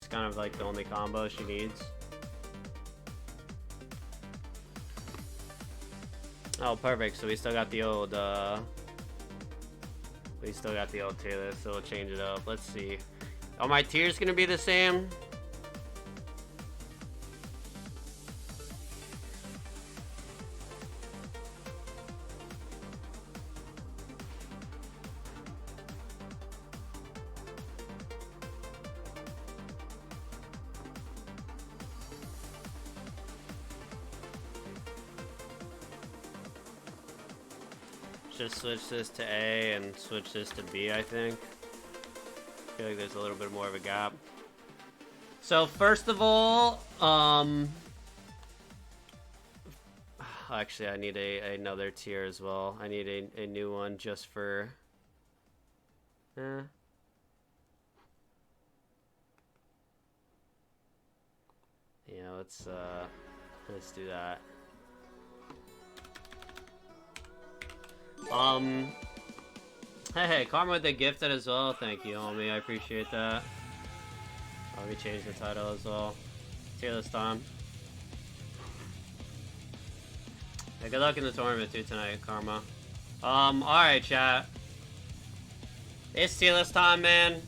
kind of like the only combo she needs. Oh, perfect. So we still got the old, tier list, so we'll change it up. Let's see. Are my tiers gonna be the same? Just switch this to A and switch this to B, I think. I feel like there's a little bit more of a gap. So first of all, actually I need another tier as well. I need a new one just for yeah, let's do that. Hey, Karma with the gifted as well. Thank you, homie. I appreciate that. Let me change the title as well. Tier list time. Hey, good luck in the tournament too tonight, Karma. Alright, chat. It's tier list time, man.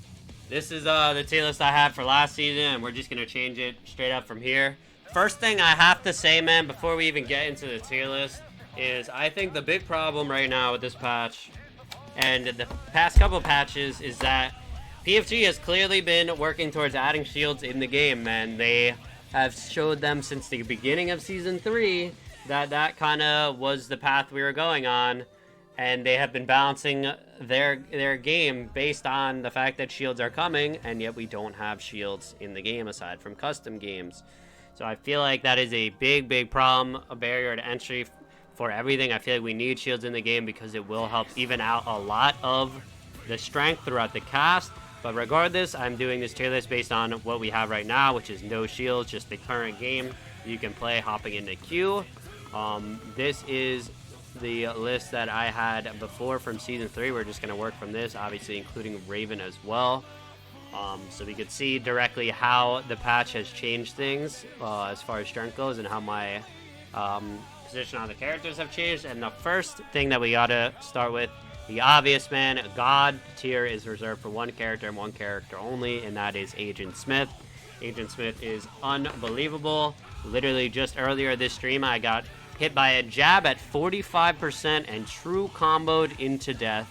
This is the tier list I had for last season, and we're just gonna change it straight up from here. First thing I have to say, man, before we even get into the tier list, is I think the big problem right now with this patch and the past couple of patches is that PFG has clearly been working towards adding shields in the game, man. They have showed them since the beginning of Season 3 that kind of was the path we were going on, and they have been balancing their game based on the fact that shields are coming, and yet we don't have shields in the game aside from custom games. So I feel like that is a big problem, a barrier to entry for everything. I feel like we need shields in the game because it will help even out a lot of the strength throughout the cast. But regardless, I'm doing this tier list based on what we have right now, which is no shields, just the current game you can play hopping into queue. This is the list that I had before from Season 3. We're just going to work from this, obviously including Raven as well. So we could see directly how the patch has changed things as far as strength goes and how my position on the characters have changed. And the first thing that we gotta start with, the obvious, man, God tier is reserved for one character and one character only, and that is Agent Smith. Agent Smith is unbelievable. Literally just earlier this stream I got hit by a jab at 45% and true comboed into death.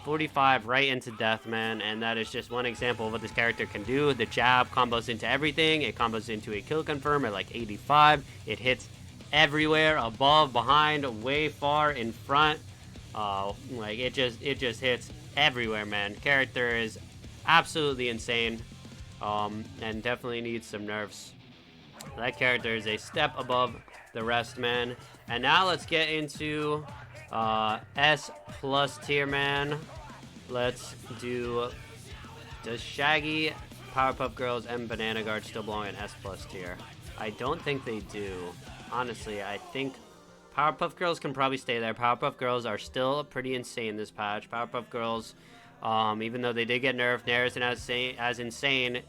45 right into death, man, and that is just one example of what this character can do. The jab combos into everything. It combos into a kill confirm at like 85. It hits everywhere, above, behind, way far in front. Like it just hits everywhere, man. Character is absolutely insane, and definitely needs some nerfs. That character is a step above the rest, man. And now let's get into S plus tier, man. Let's do, does Shaggy, Powerpuff Girls, and Banana Guard still belong in S plus tier? I don't think they do. Honestly, I think Powerpuff Girls can probably stay there. Powerpuff Girls are still pretty insane this patch. Powerpuff Girls, even though they did get nerfed, Nair isn't as insane.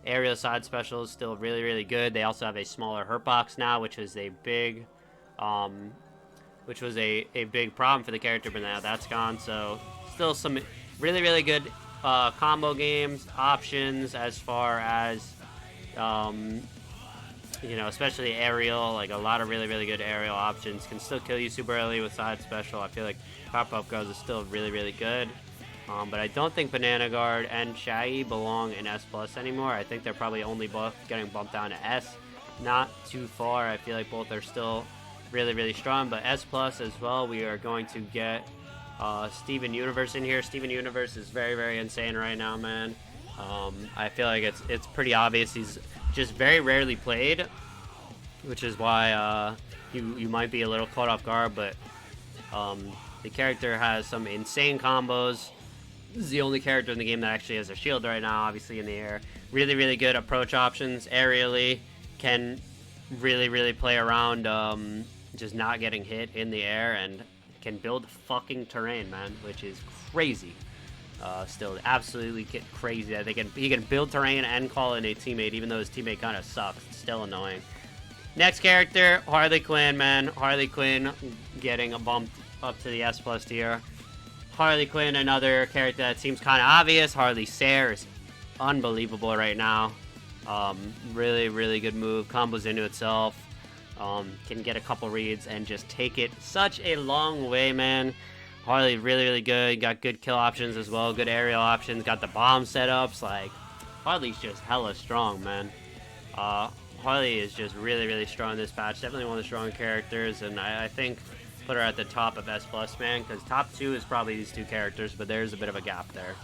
Aerial side special is still really good. They also have a smaller hurt box now, which is a big, big problem for the character, but now that's gone. So still some really good combo games options as far as especially aerial. Like a lot of really good aerial options can still kill you super early with side special. I feel like Powerpuff Girls is still really good. But I don't think Banana Guard and Shaggy belong in S plus anymore. I think they're probably only both getting bumped down to S. Not too far. I feel like both are still really strong, but S plus as well. We are going to get Steven Universe in here. Steven Universe is very insane right now, man. I feel like it's pretty obvious he's just very rarely played, which is why you might be a little caught off guard, but the character has some insane combos. This is the only character in the game that actually has a shield right now, obviously in the air. Really good approach options aerially. Can really play around just not getting hit in the air, and can build fucking terrain, man, which is crazy. Still absolutely crazy that he can build terrain and call in a teammate, even though his teammate kind of sucks. It's still annoying. Next character, Harley Quinn, man. Harley Quinn getting a bump up to the S+ tier. Harley Quinn, another character that seems kind of obvious. Harley Sayre is unbelievable right now. Really, really good move. Combos into itself. Can get a couple reads and just take it such a long way, man. Harley really, really good. Got good kill options as well. Good aerial options. Got the bomb setups. Like, Harley's just hella strong, man. Harley is just really, really strong in this patch. Definitely one of the strong characters, and I think put her at the top of S+, man, because top 2 is probably these 2 characters, but there's a bit of a gap there.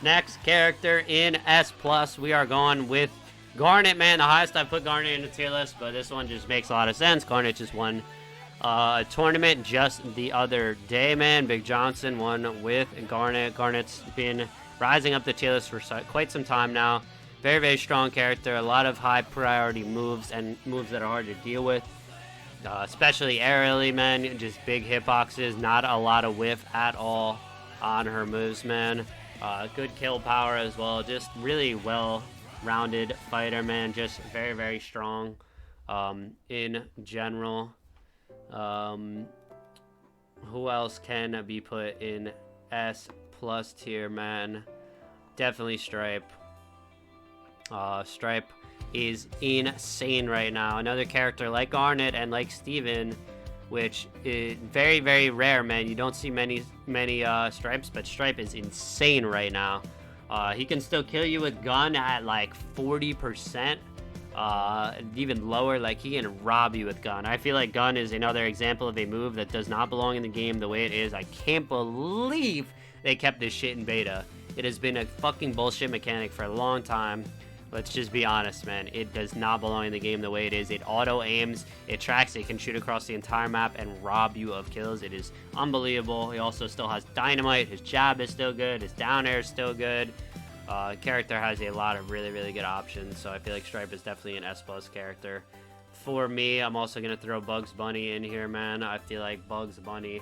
Next character in S+, we are going with Garnet, man. The highest I put Garnet in the tier list, but this one just makes a lot of sense. Garnet just won a tournament just the other day, man. Big Johnson won with Garnet. Garnet's been rising up the tier list for quite some time now. Very, very strong character. A lot of high priority moves and moves that are hard to deal with. Especially aerially, man. Just big hitboxes. Not a lot of whiff at all on her moves, man. Good kill power as well. Just really well-rounded fighter, man. Just very, very strong in general. Who else can be put in S+ tier, man? Definitely Stripe. Stripe is insane right now. Another character like Garnet and like Steven, which is very, very rare, man. You don't see many Stripes, but Stripe is insane right now. He can still kill you with gun at like 40%. Even lower, like he can rob you with gun. I feel like gun is another example of a move that does not belong in the game the way it is. I can't believe they kept this shit in beta. It has been a fucking bullshit mechanic for a long time. Let's just be honest, man. It does not belong in the game the way it is. It auto-aims, it tracks, it can shoot across the entire map and rob you of kills. It is unbelievable. He also still has dynamite. His jab is still good. His down air is still good. Character has a lot of really, really good options, so I feel like Stripe is definitely an S+ character. For me, I'm also going to throw Bugs Bunny in here, man. I feel like Bugs Bunny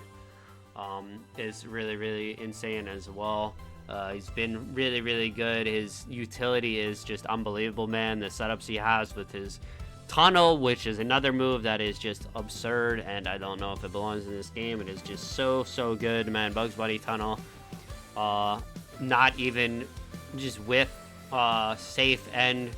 is really, really insane as well. He's been really, really good. His utility is just unbelievable, man. The setups he has with his tunnel, which is another move that is just absurd, and I don't know if it belongs in this game. It is just so, so good, man. Bugs Bunny tunnel. Not even just with safe and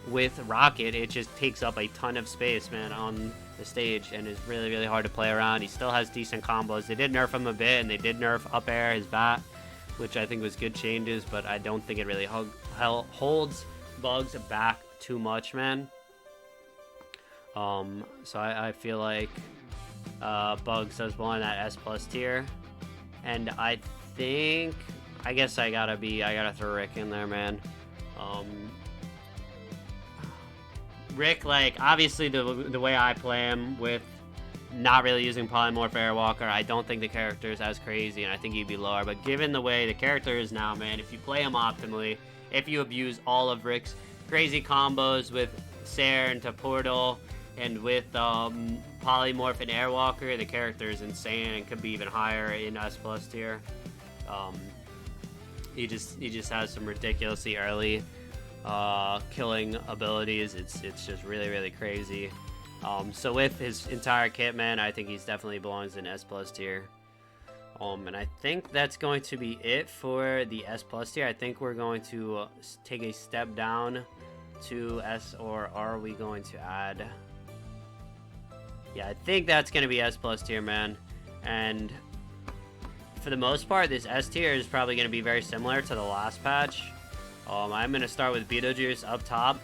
with rocket, it just takes up a ton of space, man, on the stage, and is really, really hard to play around. He still has decent combos. They did nerf him a bit, and they did nerf up air his bat, which I think was good changes, but I don't think it really holds Bugs back too much, man. So I feel like Bugs does belong in that S+ tier, and I guess I gotta throw Rick in there, man. Rick, like, obviously the way I play him with not really using Polymorph Airwalker, I don't think the character is as crazy, and I think he'd be lower. But given the way the character is now, man, if you play him optimally, if you abuse all of Rick's crazy combos with Sayre into Portal and with Polymorph and Airwalker, the character is insane and could be even higher in S+ tier. He just has some ridiculously early killing abilities. It's just really, really crazy. So with his entire kit, man, I think he's definitely belongs in S+ tier. And I think that's going to be it for the S+ tier. I think we're going to take a step down to S, or are we going to add? Yeah, I think that's going to be S+ tier, man. And for the most part, this S tier is probably going to be very similar to the last patch. I'm going to start with Beetlejuice up top.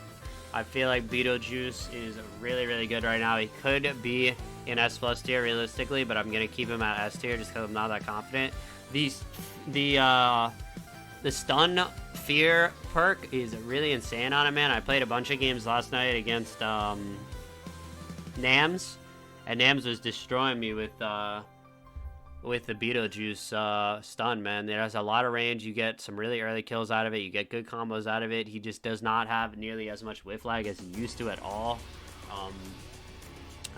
I feel like Beetlejuice is really, really good right now. He could be in S+ tier realistically, but I'm going to keep him at S tier just because I'm not that confident. The stun fear perk is really insane on him, man. I played a bunch of games last night against Nams, and Nams was destroying me with the Beetlejuice stun, man. There's a lot of range. You get some really early kills out of it. You get good combos out of it. He just does not have nearly as much whiff lag as he used to at all.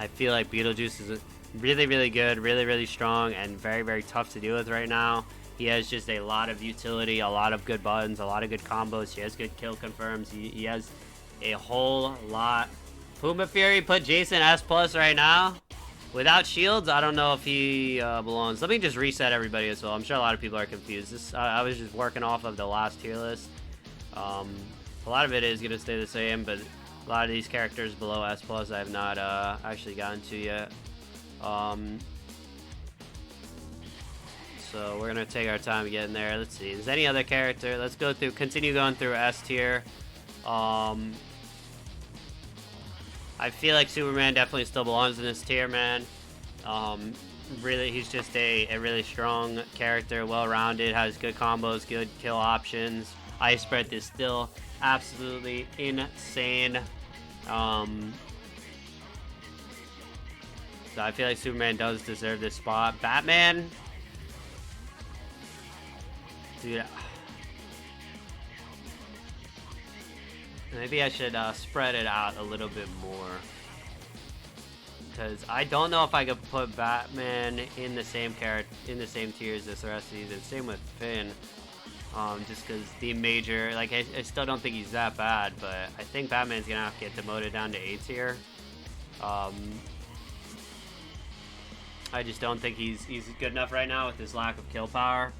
I feel like Beetlejuice is really, really good, really, really strong, and very, very tough to deal with right now. He has just a lot of utility, a lot of good buttons, a lot of good combos. He has good kill confirms. He has a whole lot. Puma Fury put Jason S+ right now. Without shields, I don't know if he belongs. Let me just reset everybody as well. I'm sure a lot of people are confused. I was just working off of the last tier list. A lot of it is going to stay the same, but a lot of these characters below S+ I have not actually gotten to yet. So we're going to take our time getting there. Let's see. Is there any other character? Let's go through, continue going through S tier. I feel like Superman definitely still belongs in this tier, man. Really, he's just a really strong character, well-rounded, has good combos, good kill options. Ice Breath is still absolutely insane. So I feel like Superman does deserve this spot. Batman, dude. Maybe I should spread it out a little bit more, because I don't know if I could put Batman in the same tier as this rest of the season. Same with Finn, just because the major, like, I still don't think he's that bad, but I think Batman's gonna have to get demoted down to A tier. I just don't think he's good enough right now with his lack of kill power.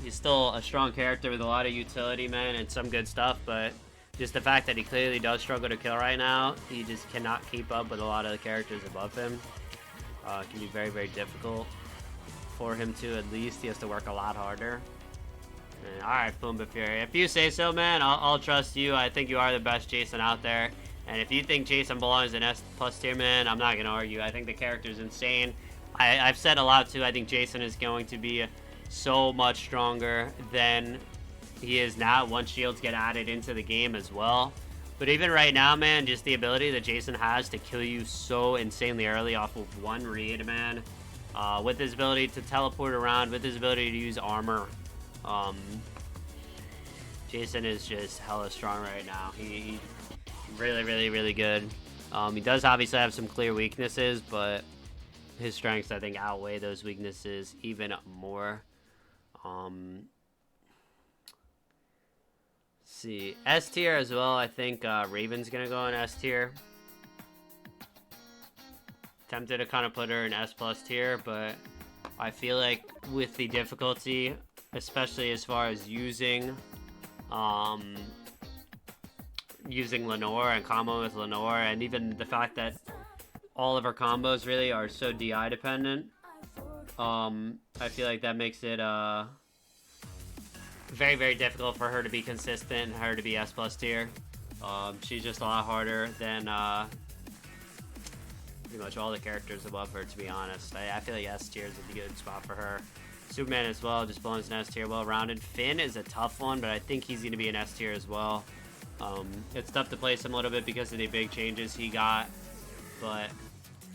He's still a strong character with a lot of utility, man, and some good stuff, but just the fact that he clearly does struggle to kill right now, he just cannot keep up with a lot of the characters above him. It can be very, very difficult for him to, at least. He has to work a lot harder. Alright, Puma Fury. If you say so, man, I'll trust you. I think you are the best Jason out there. And if you think Jason belongs in S+ tier, man, I'm not going to argue. I think the character's insane. I've said a lot, too. I think Jason is going to be so much stronger than he is now once shields get added into the game as well. But even right now, man, just the ability that Jason has to kill you so insanely early off of one read, man, with his ability to teleport around, with his ability to use armor, Jason is just hella strong right now. He really, really, really good. He does obviously have some clear weaknesses, but his strengths, I think, outweigh those weaknesses even more. See, S tier as well. I think Raven's gonna go in S tier. Tempted to kind of put her in S+ tier, but I feel like with the difficulty, especially as far as using Lenore and combo with Lenore, and even the fact that all of her combos really are so DI dependent, I feel like that makes it very, very difficult for her to be consistent, her to be S+ tier. She's just a lot harder than pretty much all the characters above her, to be honest. I feel like S tier is a good spot for her. Superman as well, just belongs in S tier, well-rounded. Finn is a tough one, but I think he's going to be an S tier as well. It's tough to place him a little bit because of the big changes he got, but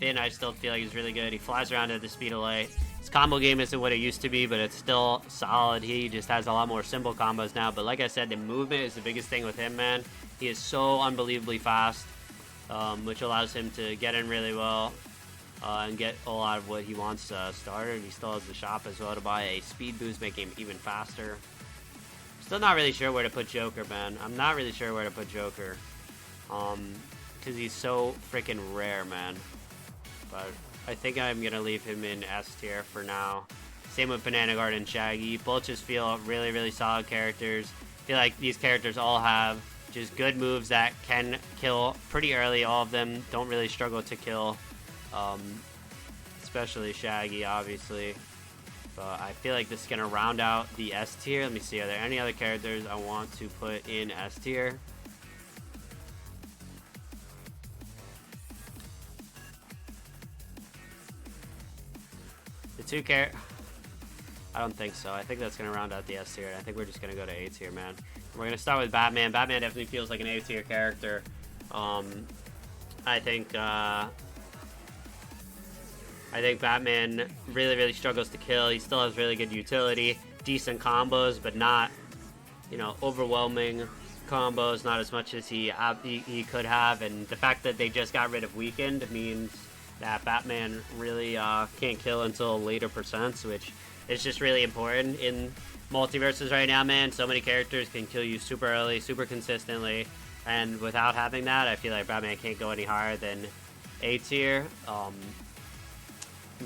Finn, I still feel like he's really good. He flies around at the speed of light. His combo game isn't what it used to be, but it's still solid. He just has a lot more simple combos now. But like I said, the movement is the biggest thing with him, man. He is so unbelievably fast, which allows him to get in really well and get a lot of what he wants started. He still has the shop as well to buy a speed boost, making him even faster. Still not really sure where to put Joker, man. I'm not really sure where to put Joker. Because he's so freaking rare, man. But I think I'm going to leave him in S tier for now. Same with Banana Guard and Shaggy. Both just feel really, really solid characters. I feel like these characters all have just good moves that can kill pretty early. All of them don't really struggle to kill. Especially Shaggy, obviously. But I feel like this is going to round out the S tier. Let me see, are there any other characters I want to put in S tier? I don't think so. I think that's going to round out the S tier. I think we're just going to go to A tier, man. We're going to start with Batman. Batman definitely feels like an A tier character. I think Batman really, really struggles to kill. He still has really good utility, decent combos, but not, you know, overwhelming combos, not as much as he could have. And the fact that they just got rid of Weekend means that Batman really can't kill until later percents, which It's just really important in MultiVersus right now, man. So many characters can kill you super early, super consistently, and without having that, I feel like Batman can't go any higher than A tier.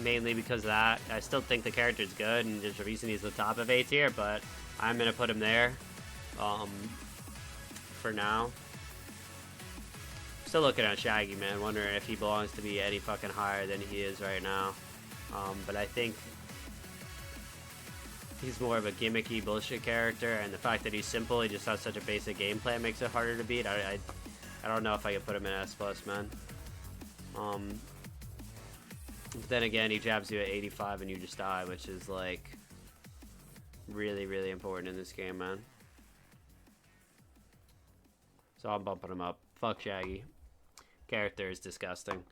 Mainly because of that. I still think the character's good, and there's a reason he's the top of A tier, but I'm gonna put him there for now. Still looking at Shaggy, man, wondering if he belongs to be any fucking higher than he is right now. But I think he's more of a gimmicky bullshit character, and the fact that he's simple, he just has such a basic gameplay, makes it harder to beat. I don't know if I could put him in S+, man. But then again, he jabs you at 85 and you just die, which is like really, really important in this game, man. So I'm bumping him up. Fuck Shaggy. Character is disgusting.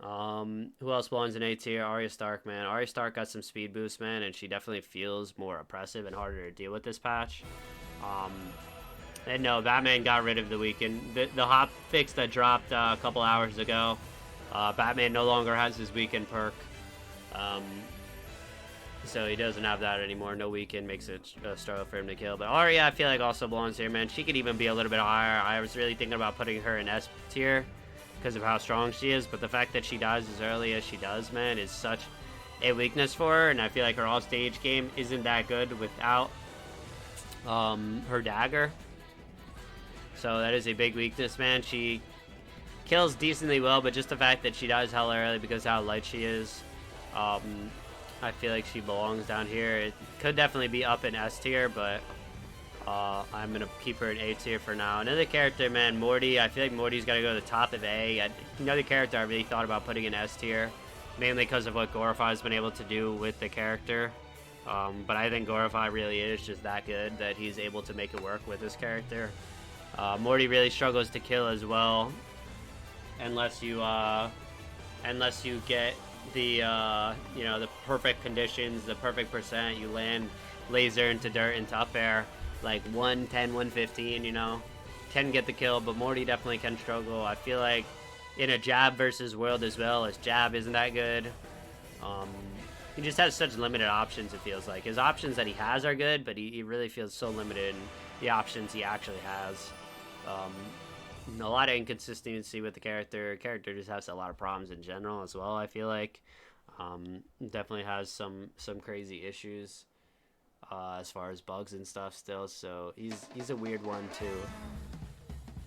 Who else belongs in A tier? Arya Stark, man. Arya Stark got some speed boost, man, and she definitely feels more oppressive and harder to deal with this patch. And no, Batman got rid of the weaken. The hop fix that dropped a couple hours ago. Batman no longer has his weaken perk. So he doesn't have that anymore. No weaken makes it a struggle for him to kill. But Arya, I feel like also belongs here, man. She could even be a little bit higher. I was really thinking about putting her in S tier because of how strong she is. But the fact that she dies as early as she does, man, is such a weakness for her. And I feel like her all-stage game isn't that good without her dagger. So that is a big weakness, man. She kills decently well, but just the fact that she dies hella early because of how light she is, I feel like she belongs down here. It could definitely be up in S tier, but I'm gonna keep her in A tier for now. Another character, man, Morty. I feel like Morty's gotta go to the top of A. Another character I really thought about putting in S tier, mainly because of what Gorify's been able to do with the character. But I think Gorify really is just that good that he's able to make it work with his character. Morty really struggles to kill as well, unless you get the the perfect conditions, the perfect percent. You land laser into dirt into up air like 110, 115, can get the kill, but Morty definitely can struggle. I feel like in a jab versus world as well, his jab isn't that good. He just has such limited options, it feels like. His options that he has are good, but he really feels so limited in the options he actually has. A lot of inconsistency with the character. Character just has a lot of problems in general as well, I feel like. Definitely has some crazy issues as far as bugs and stuff still, so he's a weird one too.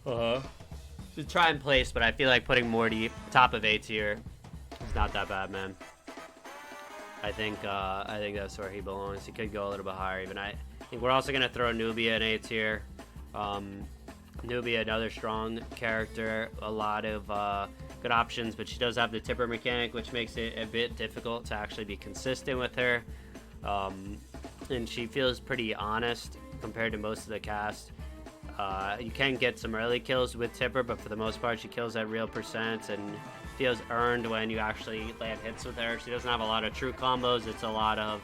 To try and place, but I feel like putting Morty top of A tier is not that bad, man. I think that's where he belongs. He could go a little bit higher even. I think we're also gonna throw Nubia in A tier. Nubia, another strong character, a lot of good options, but she does have the tipper mechanic, which makes it a bit difficult to actually be consistent with her. And she feels pretty honest compared to most of the cast. You can get some early kills with tipper, but for the most part she kills at real percents and feels earned when you actually land hits with her. She doesn't have a lot of true combos. It's a lot of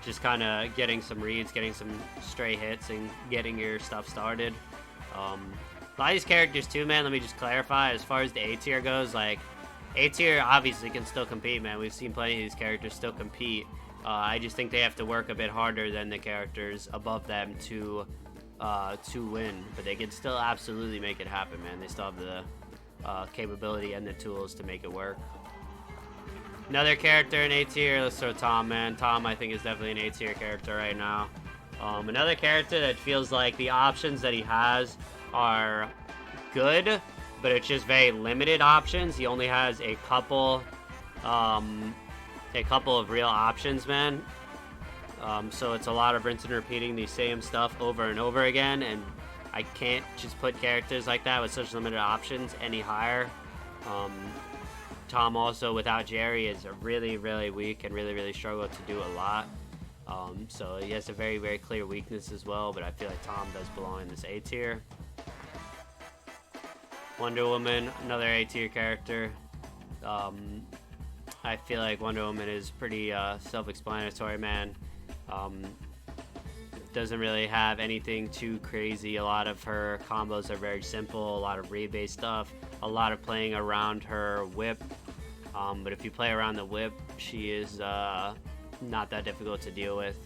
just kind of getting some reads, getting some stray hits, and getting your stuff started. A lot of these characters too, man, let me just clarify, as far as the A tier goes, like, A tier obviously can still compete, man. We've seen plenty of these characters still compete. I just think they have to work a bit harder than the characters above them to win, but they can still absolutely make it happen, man. They still have the capability and the tools to make it work. Another character in A tier, let's throw Tom, man. Tom, I think, is definitely an A tier character right now. Another character that feels like the options that he has are good, but it's just very limited options. He only has a couple of real options, man. So it's a lot of rinse and repeating the same stuff over and over again, and I can't just put characters like that with such limited options any higher. Tom also, without Jerry, is really, really weak and really, really struggle to do a lot. So he has a very, very clear weakness as well, but I feel like Tom does belong in this A tier. Wonder Woman, another A tier character. I feel like Wonder Woman is pretty self-explanatory, man. Doesn't really have anything too crazy. A lot of her combos are very simple, a lot of read-based stuff, a lot of playing around her whip. But if you play around the whip, she is not that difficult to deal with.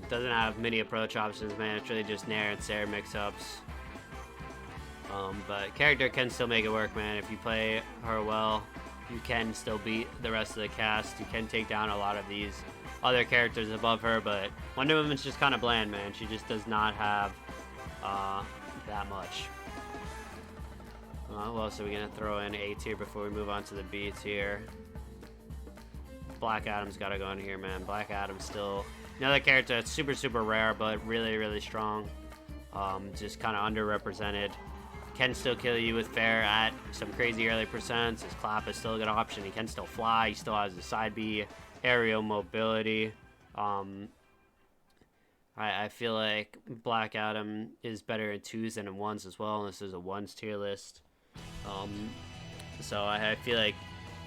Doesn't have many approach options, man. It's really just Nair and Sarah mix-ups. But character can still make it work, man. If you play her well, you can still beat the rest of the cast. You can take down a lot of these other characters above her, but Wonder Woman's just kind of bland, man. She just does not have that much. Who else are we going to throw in A tier before we move on to the B tier? Black Adam's got to go in here, man. Black Adam's still another character that's super, super rare, but really, really strong. Just kind of underrepresented. Can still kill you with fair at some crazy early percents. His clap is still a good option. He can still fly. He still has his side B, aerial mobility. I feel like Black Adam is better in 2s than in 1s as well. And this is a 1s tier list. So I feel like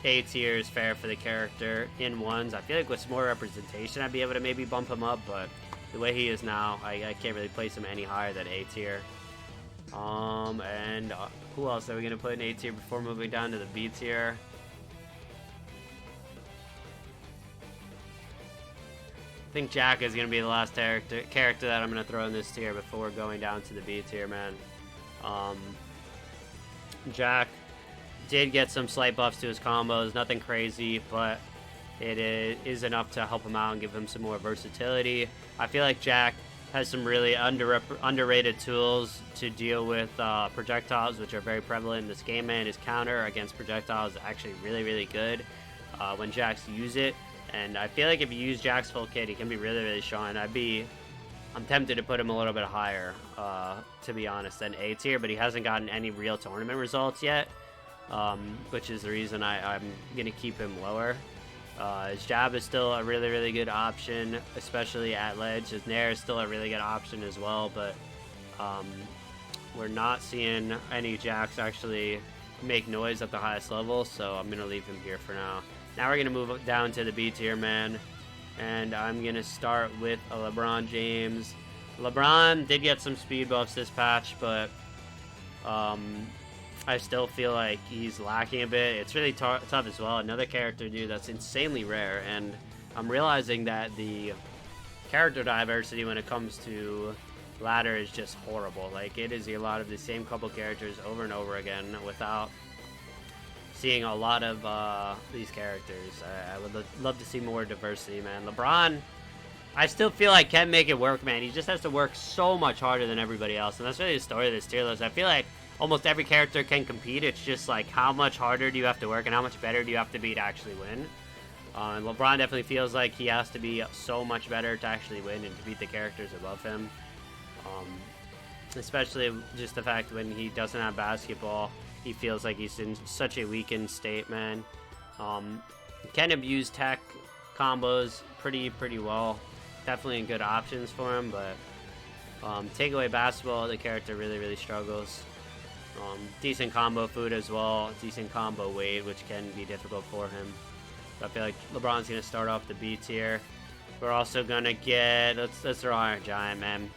A tier is fair for the character in 1s. I feel like with some more representation, I'd be able to maybe bump him up. But the way he is now, I can't really place him any higher than A tier. And who else are we going to put in A tier before moving down to the B tier? I think Jack is going to be the last character that I'm going to throw in this tier before going down to the B tier, man. Jack did get some slight buffs to his combos, nothing crazy, but it is enough to help him out and give him some more versatility. I feel like Jack has some really underrated tools to deal with projectiles, which are very prevalent in this game, and his counter against projectiles is actually really, really good when Jax use it. And I feel like if you use Jack's full kit, he can be really, really strong. I'm tempted to put him a little bit higher, to be honest, than A tier, but he hasn't gotten any real tournament results yet, which is the reason I'm going to keep him lower. His jab is still a really, really good option, especially at ledge. His nair is still a really good option as well, but we're not seeing any Jax actually make noise at the highest level, so I'm going to leave him here for now. Now we're going to move down to the B tier, man, and I'm going to start with a LeBron James. LeBron did get some speed buffs this patch, but I still feel like he's lacking a bit. It's really tough as well. Another character, dude, that's insanely rare, and I'm realizing that the character diversity when it comes to ladder is just horrible. Like, it is a lot of the same couple characters over and over again without seeing a lot of these characters. I would love to see more diversity, man. LeBron, I still feel like can make it work, man. He just has to work so much harder than everybody else, and that's really the story of this tier list. I feel like almost every character can compete. It's just like how much harder do you have to work and how much better do you have to be to actually win. And LeBron definitely feels like he has to be so much better to actually win and to beat the characters above him. Especially just the fact when he doesn't have basketball, he feels like he's in such a weakened state, man. Can abuse tech combos pretty well. Definitely good options for him, but take away basketball, the character really struggles. Decent combo food as well, decent combo weight, which can be difficult for him. So I feel like LeBron's gonna start off the B tier. We're also gonna get, let's throw Iron Giant, man.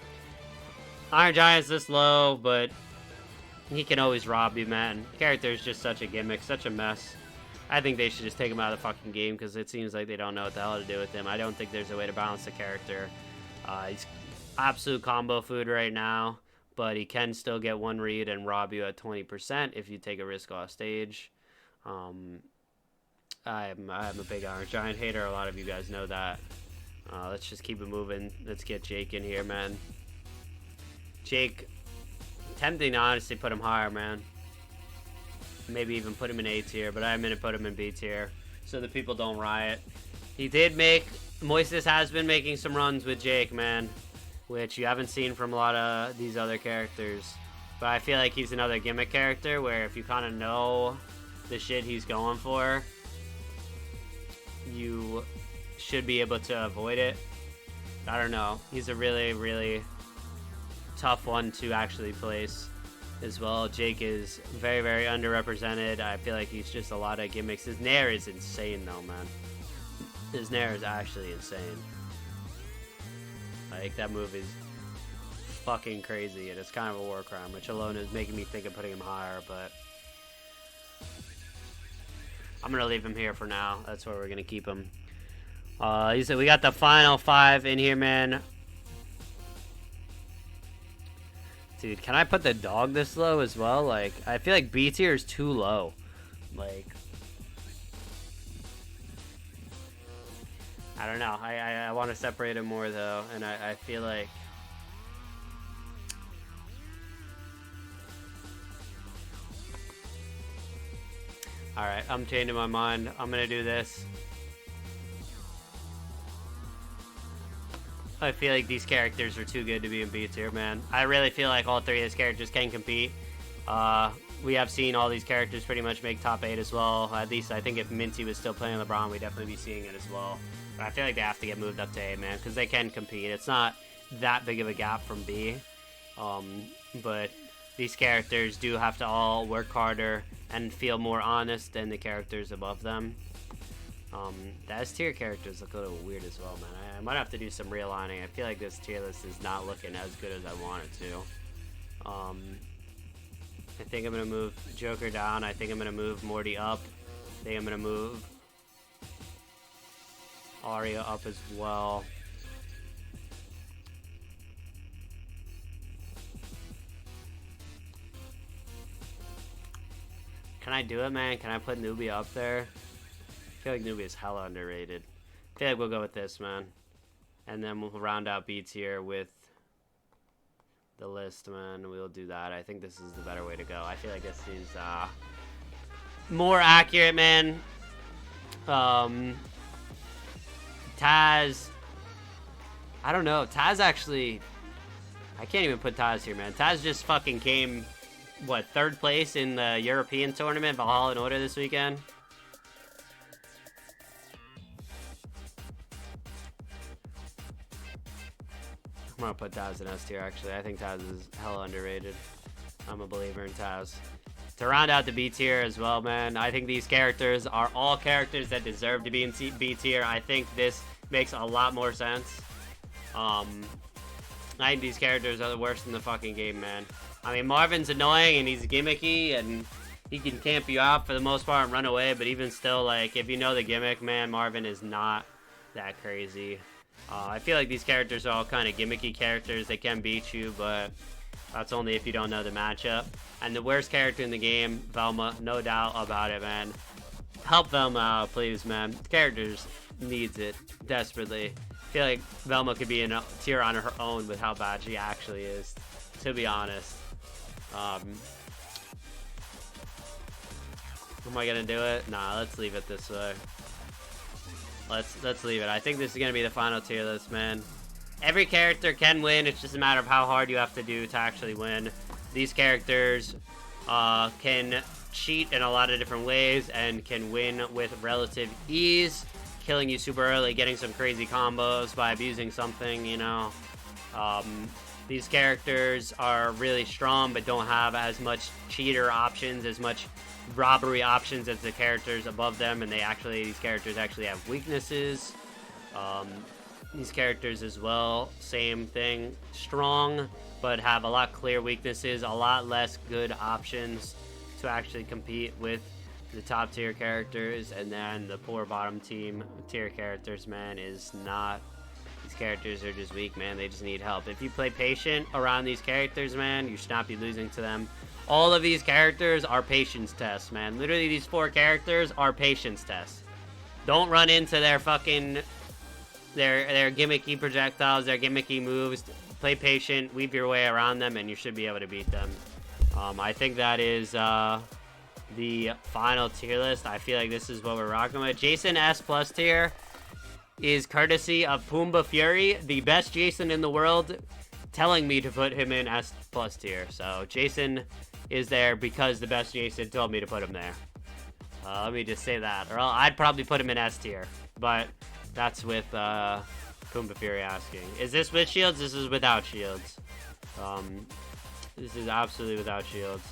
Iron Giant's this low, but he can always rob you, man. The character is just such a gimmick, such a mess. I think they should just take him out of the fucking game because it seems like they don't know what the hell to do with him. I don't think there's a way to balance the character. He's absolute combo food right now, but he can still get one read and rob you at 20% if you take a risk off stage. I'm a big Iron Giant hater. A lot of you guys know that. Let's just keep it moving. Let's get Jake in here, man. Jake, tempting to honestly put him higher, man. Maybe even put him in A tier, but I'm going to put him in B tier so the people don't riot. He did make... Moises has been making some runs with Jake, man, which you haven't seen from a lot of these other characters. But I feel like he's another gimmick character where if you kind of know the shit he's going for, you should be able to avoid it. I don't know. He's a really tough one to actually place as well. Jake is very underrepresented. I feel like he's just a lot of gimmicks. His nair is insane though, man. His nair is actually insane. Like, that move is fucking crazy, and it's kind of a war crime, which alone is making me think of putting him higher, but I'm gonna leave him here for now. That's where we're gonna keep him. You said we got the final 5 in here, man. Dude, can I put the dog this low as well? Like, I feel like B tier is too low. Like, I don't know. I want to separate him more though, and I feel like. All right, I'm changing my mind. I'm gonna do this. I feel like these characters are too good to be in B tier, man. I really feel like all 3 of these characters can compete. We have seen all these characters pretty much make top 8 as well. At least I think if Minty was still playing LeBron, we'd definitely be seeing it as well. But I feel like they have to get moved up to A, man, because they can compete. It's not that big of a gap from B. But these characters do have to all work harder and feel more honest than the characters above them. The S tier characters look a little weird as well, man. I might have to do some realigning. I feel like this tier list is not looking as good as I want it to. I think I'm going to move Joker down. I think I'm going to move Morty up. I think I'm going to move Arya up as well. Can I do it, man? Can I put Nubia up there? I feel like Nubia is hella underrated. I feel like we'll go with this, man. And then we'll round out B tier with the list, man. We'll do that. I think this is the better way to go. I feel like this is more accurate, man. Taz, I don't know. Taz actually, I can't even put Taz here, man. Taz just fucking came, what, 3rd place in the European tournament, Valhalla in Order this weekend. I'm gonna put Taz in S tier, actually. I think Taz is hella underrated. I'm a believer in Taz. To round out the B tier as well, man, I think these characters are all characters that deserve to be in B tier. I think this makes a lot more sense. I think these characters are the worst in the fucking game, man. I mean, Marvin's annoying and he's gimmicky and he can camp you out for the most part and run away, but even still, like, if you know the gimmick, man, Marvin is not that crazy. I feel like these characters are all kind of gimmicky characters. They can beat you, but that's only if you don't know the matchup. And the worst character in the game, Velma, no doubt about it, man. Help Velma out, please, man. The characters needs it desperately. I feel like Velma could be in a tier on her own with how bad she actually is, to be honest. Am I gonna do it? Nah, let's leave it this way. Let's leave it. I think this is gonna be the final tier list, man. Every character can win. It's just a matter of how hard you have to do to actually win. These characters can cheat in a lot of different ways and can win with relative ease, killing you super early, getting some crazy combos by abusing something, you know. These characters are really strong but don't have as much cheater options, as much robbery options as the characters above them, and these characters actually have weaknesses. These characters as well, same thing, strong but have a lot clear weaknesses, a lot less good options to actually compete with the top tier characters. And then the poor bottom tier characters, man, is not. These characters are just weak, man. They just need help. If you play patient around these characters, man, you should not be losing to them. All of these characters are patience tests, man. Literally, these 4 characters are patience tests. Don't run into their fucking their gimmicky projectiles, their gimmicky moves. Play patient, weave your way around them, and you should be able to beat them. I think that is the final tier list. I feel like this is what we're rocking with. Jason S+ tier is courtesy of Pumbaa Fury, the best Jason in the world, telling me to put him in S+ tier. So Jason is there because the best Jason told me to put him there. Let me just say that. Or I'd probably put him in S tier, but that's with Pumbaa Fury asking. Is this with shields? This is without shields. This is absolutely without shields.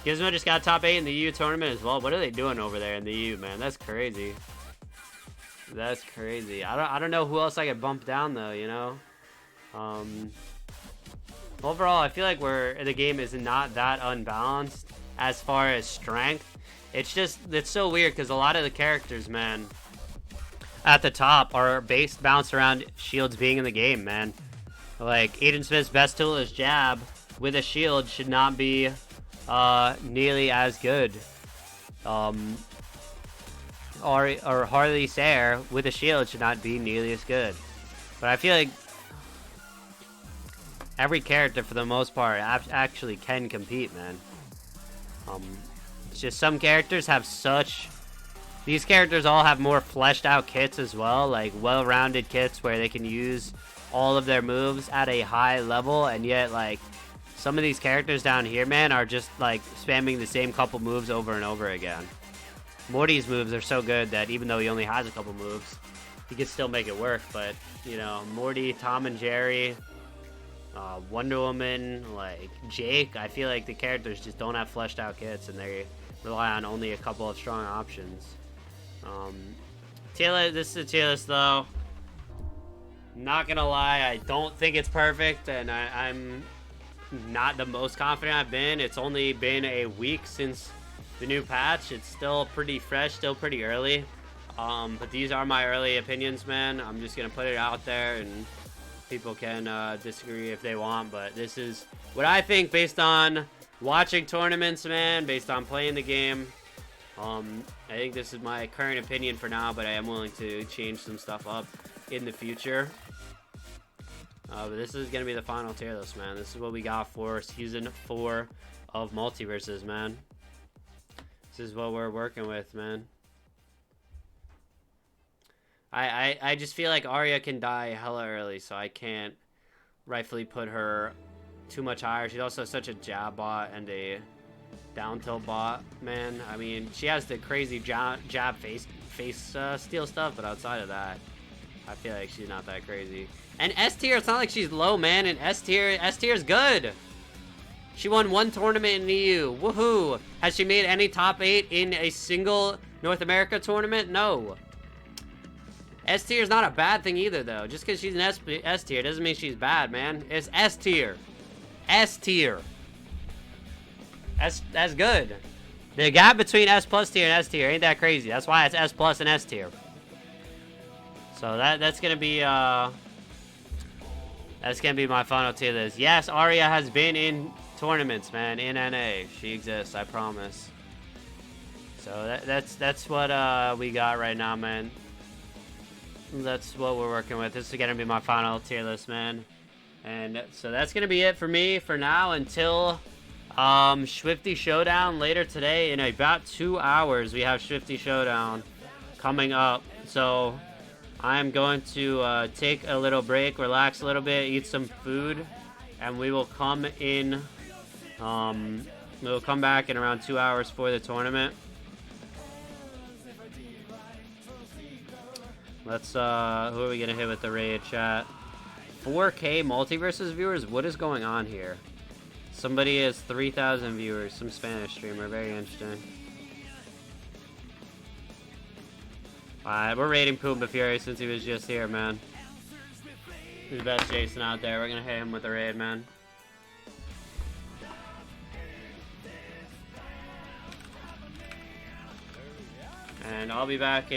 Gizmo just got top 8 in the EU tournament as well. What are they doing over there in the EU, man? That's crazy. That's crazy. I don't know who else I could bump down though, you know? Overall, I feel like the game is not that unbalanced as far as strength. It's so weird because a lot of the characters, man, at the top are bounced around shields being in the game, man. Like, Aiden Smith's best tool is jab with a shield should not be nearly as good. Or Harley Sayre with a shield should not be nearly as good. But I feel like every character, for the most part, actually can compete, man. It's just some characters have such... These characters all have more fleshed out kits as well, like well-rounded kits where they can use all of their moves at a high level, and yet, like, some of these characters down here, man, are just, like, spamming the same couple moves over and over again. Morty's moves are so good that even though he only has a couple moves, he can still make it work, but, you know, Morty, Tom and Jerry, Wonder Woman, like, Jake, I feel like the characters just don't have fleshed out kits, and they rely on only a couple of strong options. This is a tier list, though. Not gonna lie, I don't think it's perfect, and I'm not the most confident I've been. It's only been a week since the new patch. It's still pretty fresh, still pretty early. But these are my early opinions, man. I'm just gonna put it out there, and people can disagree if they want, but this is what I think based on watching tournaments, man, based on playing the game. I think this is my current opinion for now, but I am willing to change some stuff up in the future. But this is going to be the final tier list, man. This is what we got for Season 4 of MultiVersus, man. This is what we're working with, man. I just feel like Arya can die hella early, so I can't rightfully put her too much higher. She's also such a jab bot and a down tilt bot, man. I mean, she has the crazy jab face steal stuff, but outside of that, I feel like she's not that crazy. And S tier, it's not like she's low, man. And S tier's good. She won one tournament in the EU. Woohoo! Has she made any top 8 in a single North America tournament? No. S tier is not a bad thing either, though. Just because she's an S tier doesn't mean she's bad, man. It's S tier. S tier. That's good. The gap between S plus tier and S tier ain't that crazy. That's why it's S plus and S tier. So that's gonna be my final tier list. Yes, Arya has been in tournaments, man, in NA. She exists, I promise. So that's what we got right now, man. That's what we're working with. This is gonna be my final tier list, man. And so that's gonna be it for me for now until Swifty Showdown later today. In about 2 hours, we have Swifty Showdown coming up. So I'm going to take a little break, relax a little bit, eat some food, and we will come in. We'll come back in around 2 hours for the tournament. Let's who are we gonna hit with the raid, chat? 4K MultiVersus viewers? What is going on here? Somebody has 3,000 viewers, some Spanish streamer, very interesting. Alright, we're raiding Pumbaa Fury since he was just here, man. He's the best Jason out there. We're gonna hit him with a raid, man. And I'll be back in